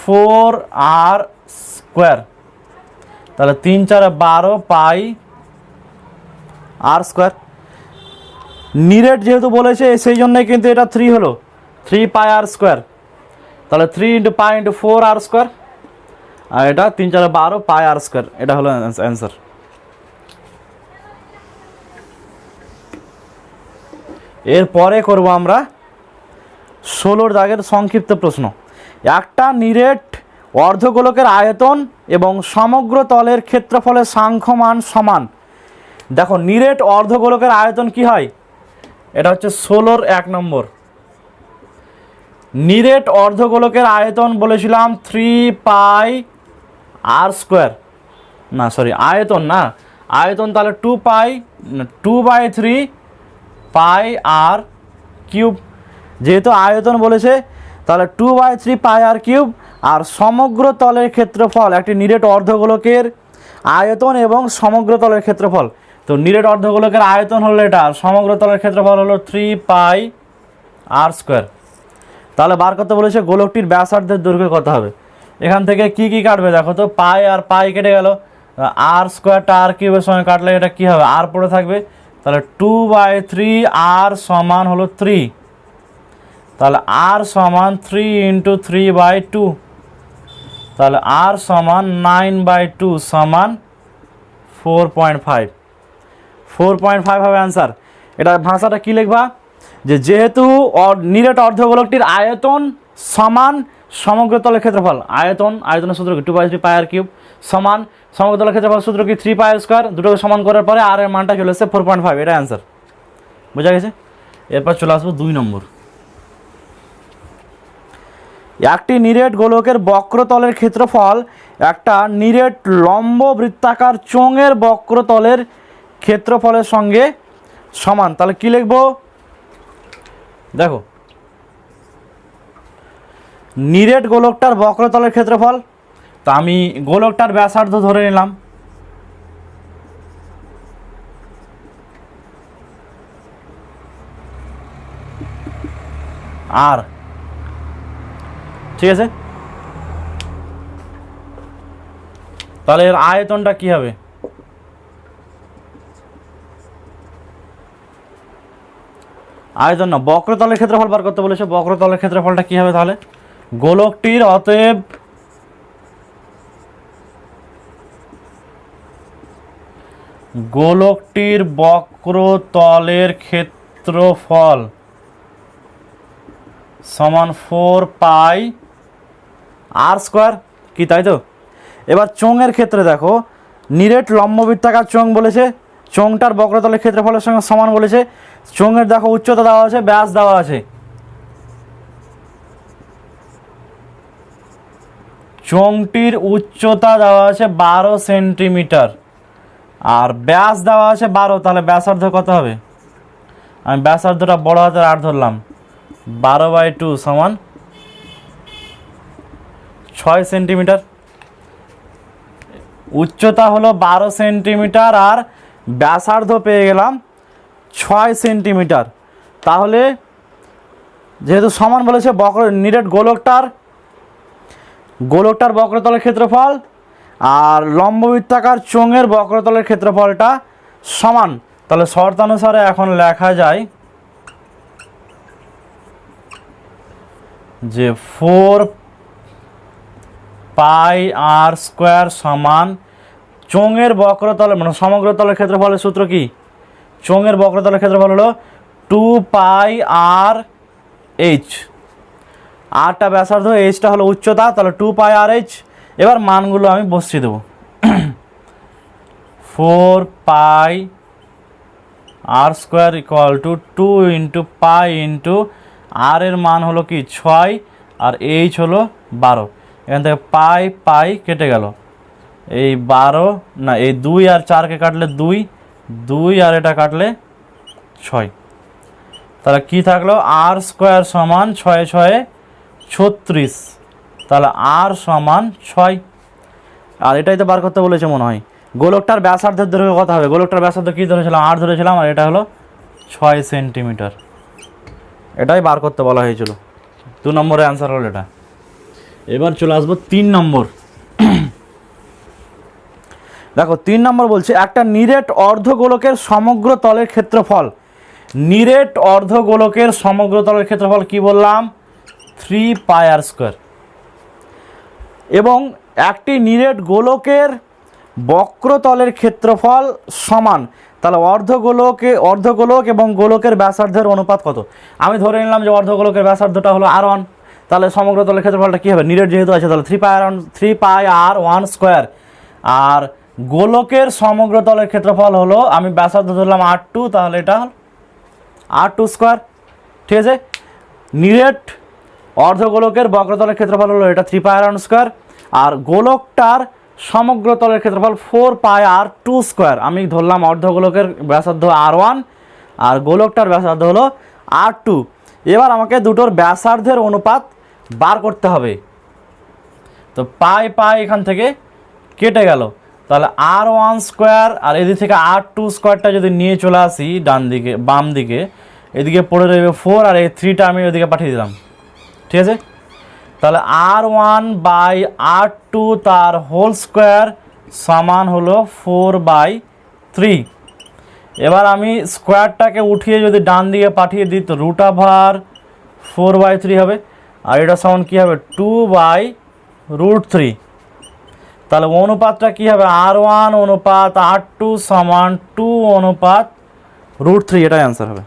4r স্কয়ার। তাহলে 3 4 12 π r স্কয়ার। নিরেট যেহেতু বলেছে সেই জন্যই কিন্তু এটা 3 হলো, 3π r স্কয়ার। তাহলে 3 × π × 4r স্কয়ার, আর এটা 3 4 12 π r স্কয়ার। এটা হলো অ্যান্সার। এরপরে করব আমরা 16 দাগের সংক্ষিপ্ত প্রশ্ন। একটা নিরেট অর্ধগোলকের আয়তন এবং সমগ্র তলের ক্ষেত্রফলের সাংখ্যমান সমান। দেখো নিরেট অর্ধগোলকের আয়তন কি হয়? এটা হচ্ছে 16-র 1 নম্বর। নিরেট অর্ধগোলকের আয়তন বলেছিলাম 3π r স্কয়ার, না সরি আয়তন না, আয়তন তাহলে 2/3 π r কিউব। যেহেতু আয়তন বলেছে তাহলে 2/3 π r কিউব। আর সমগ্র তলের ক্ষেত্রফল, একটি নিরেট অর্ধগোলকের আয়তন এবং সমগ্র তলের ক্ষেত্রফল। তো নিরেট অর্ধগোলকের আয়তন হলো এটা, আর সমগ্র তলের ক্ষেত্রফল হলো 3π r স্কয়ার। তাহলে বার করতে বলেছে গোলকটির ব্যাসার্ধের দৈর্ঘ্য কত হবে। এখান থেকে কি কি কাটবে দেখো তো, পাই আর পাই কেটে গেল, আর স্কোয়ারটা আর কিউবের সঙ্গে কাটলে এটা কি হবে? আর পড়ে থাকবে। তাহলে 2/3 আর সমান হলো 3। তাহলে আর সমান 3 × 3/2। তাহলে আর সমান 9/2 সমান 4.5। 4.5 হবে অ্যান্সার। এটা ভাষাটা কি লিখবা? যেহেতু নিরেট অর্ধগোলকটির আয়তন সমান সমগ্র তলের ক্ষেত্রফল, আয়তনের সূত্র কি? 2/3 π r কিউব সমান সমগ্র তলের ক্ষেত্রফল সূত্র কি? 3π r স্কয়ার। দুটোকে সমান করার পরে আর এর মানটা চলে এসেছে 4.5। এটা অ্যান্সার, বোঝা গেছে? এরপর চলে আসবো 2 নম্বর। একটি নিরেট গোলকের বক্রতলের ক্ষেত্রফল একটা নিরেট লম্ব বৃত্তাকার চোঙের বক্রতলের ক্ষেত্রফলের সঙ্গে সমান। তাহলে কি লিখবো দেখো, নিরেট গোলকটার বক্রতলের ক্ষেত্রফল, তা আমি গোলকটার ব্যাসার্ধ ধরে নিলাম, আর ঠিক আছে। তাহলে এর আয়তনটা কি হবে? আয়তন না, বক্রতলের ক্ষেত্রফল বার করতে বলেছে। বক্রতলের ক্ষেত্রফলটা কি হবে তাহলে? গোলকটির অতএব গোলকটির বক্রতলের ক্ষেত্রফল সমান 4 পাই আর স্কোয়ার, কি তাই তো? এবার চোঙের ক্ষেত্রে দেখো, নিরেট লম্ববৃত্তাকার চোঙ বলেছে, চোঙটার বক্রতলের ক্ষেত্রফলের সঙ্গে সমান বলেছে। চোঙের দেখো উচ্চতা দেওয়া আছে, ব্যাস দেওয়া আছে। চোঙটির উচ্চতা দেওয়া আছে 12 সেন্টিমিটার আর ব্যাস দেওয়া আছে 12, তাহলে ব্যাসার্ধ কত হবে? আমি ব্যাসার্ধটা বড় হাতের 8 ধরলাম, 12/2 সমান 6 সেন্টিমিটার। উচ্চতা হলো 12 সেন্টিমিটার আর ব্যাসার্ধ পেয়ে গেলাম 6 সেন্টিমিটার। তাহলে যেহেতু সমান বলেছে, নিরেট গোলকটার বক্রতলের ক্ষেত্রফল আর লম্ববৃত্তাকার চোঙের বক্রতলের ক্ষেত্রফলটা সমান। তাহলে শর্তানুসারে এখন লেখা যায় যে 4 পাই আর স্কোয়ার সমান চোঙের বক্রতলে মানে সমগ্র তলের ক্ষেত্রফলের সূত্র কি? চোঙের বক্রতলের ক্ষেত্রফল হলো 2 পাই আর এইচ, আরটা ব্যাসার্ধ, এইচটা হলো উচ্চতা, তাহলে 2 পাই আর এইচ। এবার মানগুলো আমি বসিয়ে দেবো। 4 pi r square equal to 2 into pi into r এর মান হলো কি 6 আর এইচ হলো 12। এখান থেকে পাই পাই কেটে গেল, এই 12 না, এই 2 আর 4কে কাটলে 2, 2 আর এটা কাটলে 6। তাহলে কি থাকলো? আর স্কোয়ার সমান 6 6 36, তাহলে আর সমান 6। আর এটাই তো বার করতে বলেছে মনে হয়। গোলকটার ব্যাসার্ধের দৈর্ঘ্য কত হবে? গোলকটার ব্যাসার্ধ কী ধরেছিলাম? 8 ধরেছিলাম, আর এটা হলো 6 সেন্টিমিটার। এটাই বার করতে বলা হয়েছিল। 2 নম্বরের অ্যান্সার হলো এটা। এবার চলে আসবো 3 নম্বর। দেখো 3 নম্বর বলছে একটা নিরেট অর্ধগোলকের সমগ্র তলের ক্ষেত্রফল। নিরেট অর্ধগোলকের সমগ্র তলের ক্ষেত্রফল কি বললাম? 3 পাই আর স্কোয়ার। এবং একটি নিরেট গোলকের বক্রতলের ক্ষেত্রফল সমান, তাহলে অর্ধগোলক এবং গোলকের ব্যাসার্ধের অনুপাত কত? আমি ধরে নিলাম যে অর্ধগোলকের ব্যাসার্ধটা হলো R1, তাহলে সমগ্র তলের ক্ষেত্রফলটা কী হবে? নিরেট যেহেতু আছে, তাহলে 3 পাই আর 1 স্কোয়ার। আর গোলকের সমগ্র তলের ক্ষেত্রফল হলো, আমি ব্যাসার্ধ ধরলাম R2, তাহলে এটা R2 স্কোয়ার। ঠিক আছে, নিরেট অর্ধগোলকের বক্রতলের ক্ষেত্রফল হলো এটা 3 পাই আর 1 স্কোয়ার, আর গোলকটার সমগ্র তলের ক্ষেত্রফল 4 পাই আর 2 স্কোয়ার। আমি ধরলাম অর্ধগোলকের ব্যাসার্ধ R1 আর গোলকটার ব্যাসার্ধ হলো R2। এবার আমাকে দুটোর ব্যাসার্ধের অনুপাত বার করতে হবে। তো পাই পাই এখান থেকে কেটে গেল, তাহলে R1 স্কোয়ার আর এদিক থেকে R2 স্কোয়ারটা যদি নিয়ে চলে আসি ডান দিকে, বাম দিকে, এদিকে পড়ে রইবে 4 আর এই 3টা আমি ওদিকে পাঠিয়ে দিলাম। ঠিক আছে, তাহলে R1/R2 তার হোল স্কোয়ার সমান হলো 4/3। এবার আমি স্কোয়ারটাকে উঠিয়ে যদি ডান দিকে পাঠিয়ে দিই তো √4/3 হবে, আর এটা সমান কী হবে? 2/√3। তাহলে অনুপাতটা কী হবে? R1 অনুপাত R2 সমান 2/√3, এটাই অ্যান্সার হবে।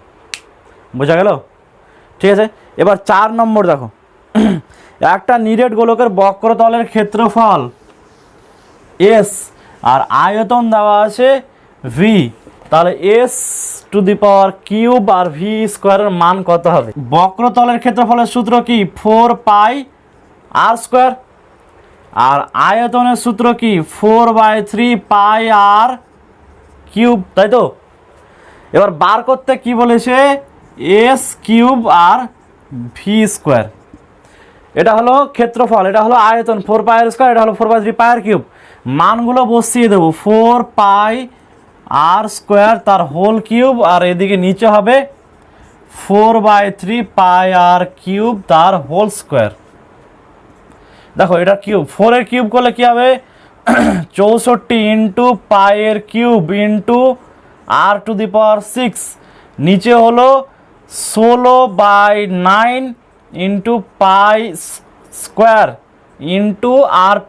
বোঝা গেল? ঠিক আছে, এবার 4 নম্বর দেখো। একটা নিরেট গোলকের বক্রতলের ক্ষেত্রফল S আর আয়তন দেওয়া আছে V, তাহলে S⁴ আর V স্কোয়ারের মান কত হবে? বক্রতলের ক্ষেত্রফলের সূত্র কি? 4 পাই আর স্কোয়ার। আর আয়তনের সূত্র কি? 4/3 পাই আর কিউব, তাই তো? এবার বার করতে কি বলেছে? S³ আর V স্কোয়ার। এটা হলো ক্ষেত্রফল, এটা হলো আয়তন 4 পাই আর স্কোয়ার, এটা হলো 4/3 পাই আর কিউব। মানগুলো বসিয়ে দেবো, 4 পাই আর স্কোয়ার তার হোল কিউব, আর এদিকে নিচে হবে 4/3 পাই আর কিউব তার হোল স্কোয়ার। দেখো এটা কিউব, 4 এর কিউব করলে কি হবে? 64 ইন্টু পাই এর কিউব ইন্টু R⁶। নিচে হলো 16/9 ইন্টু পাই স্কোয়ার ইন্টু r⁶।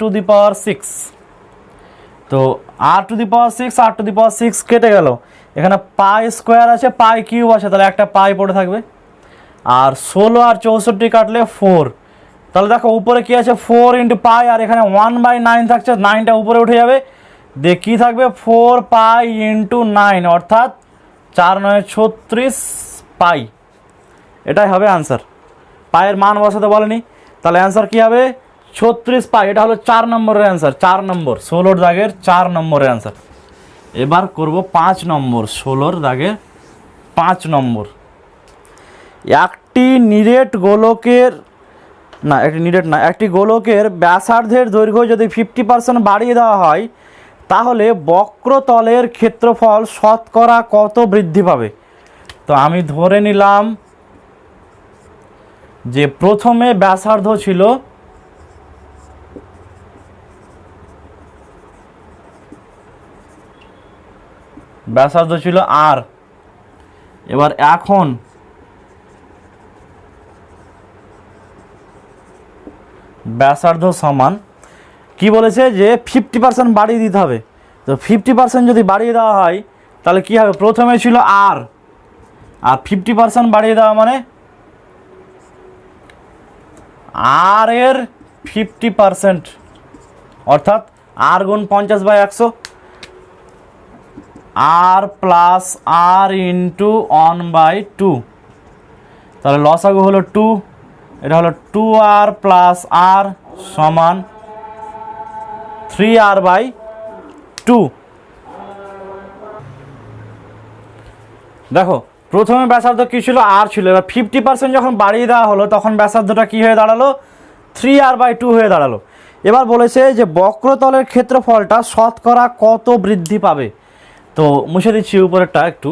তো r⁶ r⁶ কেটে গেল, এখানে পাই স্কোয়ার আছে, পাই কিউব আছে, তাহলে একটা পাই পড়ে থাকবে। আর 16 আর 64 কাটলে 4, তাহলে দেখো উপরে কি আছে 4 ইন্টু পাই, আর এখানে 1/9 থাকছে, 9টা উপরে উঠে যাবে, দিয়ে কী থাকবে 4 পাই ইন্টু 9, অর্থাৎ 4 9 36 পাই। এটাই হবে অ্যান্সার। পায়ের মান বসাতে বলেনি, তাহলে অ্যান্সার কী হবে 36 পাই। এটা হলো 4 নম্বরের অ্যান্সার, 4 নম্বর 16 দাগের 4 নম্বরের অ্যান্সার। এবার করব 5 নম্বর, 16 দাগের 5 নম্বর। একটি নিরেট গোলকের একটি গোলকের ব্যাসার্ধের দৈর্ঘ্য যদি 50% বাড়িয়ে দেওয়া হয়, তাহলে বক্রতলের ক্ষেত্রফল শতকরা কত বৃদ্ধি পাবে? তো আমি ধরে নিলাম যে প্রথমে ব্যাসার্ধ ছিল আর, এবার এখন ব্যাসার্ধ সমান কি বলেছে যে 50% বাড়িয়ে দিতে হবে। তো 50% যদি বাড়িয়ে দেওয়া হয় তাহলে কি হবে, প্রথমে ছিল আর 50% বাড়িয়ে দেওয়া মানে আর এর 50%, অর্থাৎ আর গুণ 50/100, আর প্লাস আর ইন্টু 1/2, তাহলে লসাগু হলো 2, এটা হলো 2r প্লাস আর সমান 3r/2। দেখো প্রথমে ব্যাসার্ধ কী ছিল, আর ছিল, এবার 50% যখন বাড়িয়ে দেওয়া হলো তখন ব্যাসার্ধটা কী হয়ে দাঁড়ালো 3r/2 হয়ে দাঁড়ালো। এবার বলেছে যে বক্রতলের ক্ষেত্রফলটা শতকরা কত বৃদ্ধি পাবে। তো মুছে দিচ্ছি উপরেরটা একটু।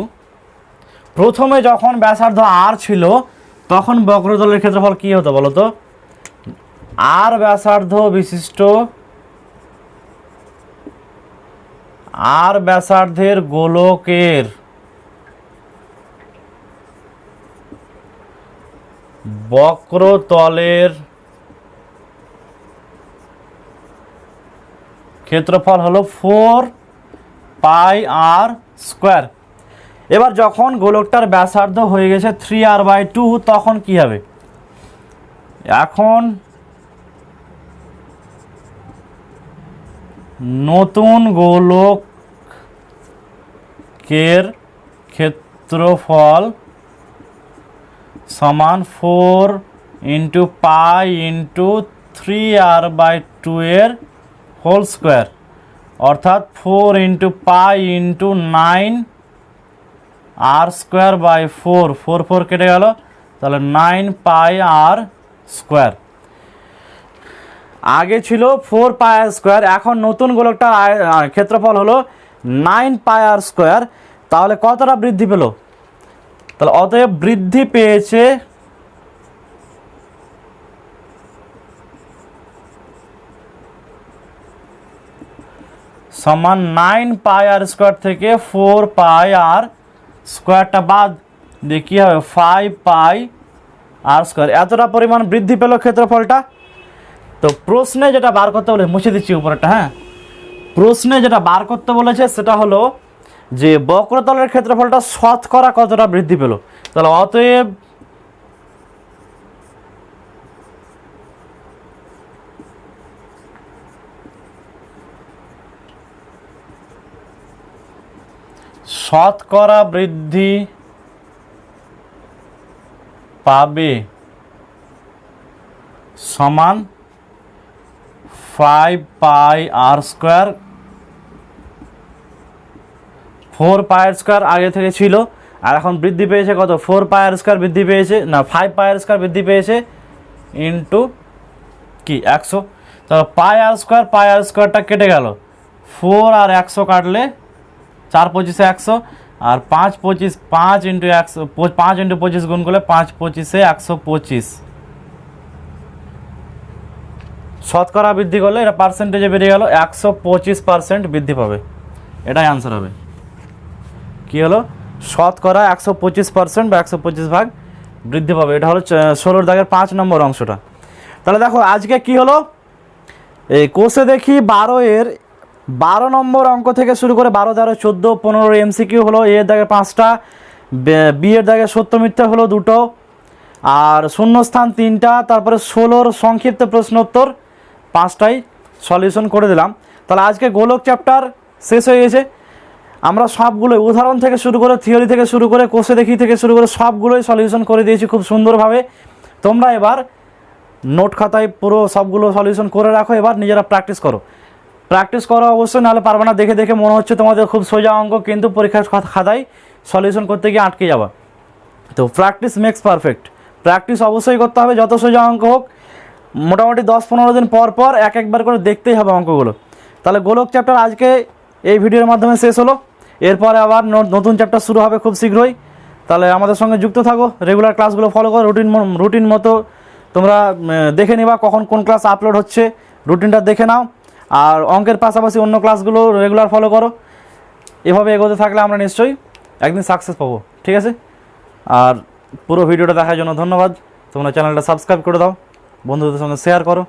প্রথমে যখন ব্যাসার্ধ আর ছিল তখন বক্রতলের ক্ষেত্রফল কী হতো বলো তো, আর ব্যাসার্ধ বিশিষ্ট আর ব্যাসার্ধের গোলকের বক্রতলের ক্ষেত্রফল হলো 4 পাই আর স্কোয়ার। এবার যখন গোলকটার ব্যাসার্ধ হয়ে গেছে 3r/2 তখন কি হবে, এখন নতুন গোলকের ক্ষেত্রফল সমান 4 ইন্টু পাই ইন্টু 3r/2 এর হোল স্কোয়ার, অর্থাৎ 4 ইন্টু পাই ইন্টু 9 আর স্কোয়ার বাই 4, 4 4 কেটে গেল, তাহলে 9 পাই আর স্কোয়ার। আগে ছিল 4 পাই আর স্কোয়ার, এখন নতুন গোলকটা ক্ষেত্রফল হলো 9 পাই আর স্কোয়ার, তাহলে কতটা বৃদ্ধি পেল, তাহলে অতএব বৃদ্ধি পেয়েছে সমান 9 পাই আর স্কোয়ার থেকে 4 পাই আর স্কোয়ারটা বাদ দিয়ে কী হবে 5 পাই আর স্কোয়ার, এতটা পরিমাণ বৃদ্ধি পেল ক্ষেত্রফলটা। তো প্রশ্নে যেটা বার করতে বলে, মুছে দিচ্ছি উপরেটা, হ্যাঁ, প্রশ্নে যেটা বার করতে বলেছে সেটা হলো যে বক্রতলের ক্ষেত্রফলটা শতকরা কতটা বৃদ্ধি পেল। তাহলে অতএব শতকরা বৃদ্ধি পাবে সমান 5 পাই r square. 4 pi r square আগে থেকে ছিল, আর এখন বৃদ্ধি পেয়েছে কত, 4 পাই আর স্কোয়ার বৃদ্ধি পেয়েছে, না 5 পাই আর স্কোয়ার বৃদ্ধি পেয়েছে ইন্টু কি 100। তাহলে পাই আর স্কোয়ারটা কেটে গেল, 4 আর 100 কাটলে 4 25 100, আর 5 25 5 ইন্টু 100, 5 ইন্টু 25 গুণ করলে 5 25 125। শতকরা বৃদ্ধি করলে এটা পার্সেন্টেজে বেরিয়ে গেল 125% বৃদ্ধি পাবে, এটাই আনসার হবে। কি হলো শতকরা 125% বা 125 ভাগ বৃদ্ধি পাবে। এটা হলো 16 দাগের 5 নম্বর অংশটা। তাহলে দেখো আজকে কি হলো, এই কোষে দেখি 12 নম্বর অঙ্ক থেকে শুরু করে 12, 13, 14, 15 এমসিকিউ হলো। এর দাগে 5টা, বি এর দাগে সত্য মিথ্যা হলো 2টো, আর শূন্যস্থান 3টা, তারপরে 16 সংক্ষিপ্ত প্রশ্নোত্তর 5টাই সলিউশন করে দিলাম। তাহলে আজকে গোলক চ্যাপ্টার শেষ হয়ে গেছে। আমরা সবগুলোই উদাহরণ থেকে শুরু করে, থিওরি থেকে শুরু করে, কোষে দেখি থেকে শুরু করে সবগুলোই সলিউশন করে দিয়েছি খুব সুন্দরভাবে। তোমরা এবার নোট খাতায় পুরো সবগুলো সলিউশন করে রাখো, এবার নিজেরা প্র্যাকটিস করো অবশ্যই, নাহলে পারবে না। দেখে দেখে মনে হচ্ছে তোমাদের খুব সোজা অঙ্ক, কিন্তু পরীক্ষার খাতায় সলিউশন করতে গিয়ে আটকে যাবা। তো প্র্যাকটিস মেক্স পারফেক্ট, প্র্যাকটিস অবশ্যই করতে হবে, যত সোজা অঙ্ক হোক। মোটামুটি 10-15 দিন পর পর একবার করে দেখতেই হবে অঙ্কগুলো। তাহলে গোলক চ্যাপ্টার আজকে এই ভিডিওর মাধ্যমে শেষ হলো। এরপরে আবার নতুন চ্যাপ্টার শুরু হবে খুব শীঘ্রই। তাহলে আমাদের সঙ্গে যুক্ত থাকো, রেগুলার ক্লাসগুলো ফলো করো, রুটিন মতো তোমরা দেখে নিবা কখন কোন ক্লাস আপলোড হচ্ছে, রুটিনটা দেখে নাও। আর অঙ্কের পাশাপাশি অন্য ক্লাসগুলো রেগুলার ফলো করো। এভাবে এগোতে থাকলে আমরা নিশ্চয়ই একদিন সাকসেস পাবো, ঠিক আছে? আর পুরো ভিডিওটা দেখার জন্য ধন্যবাদ। তোমরা চ্যানেলটা সাবস্ক্রাইব করে দাও, বন্ধুদের সঙ্গে শেয়ার করো।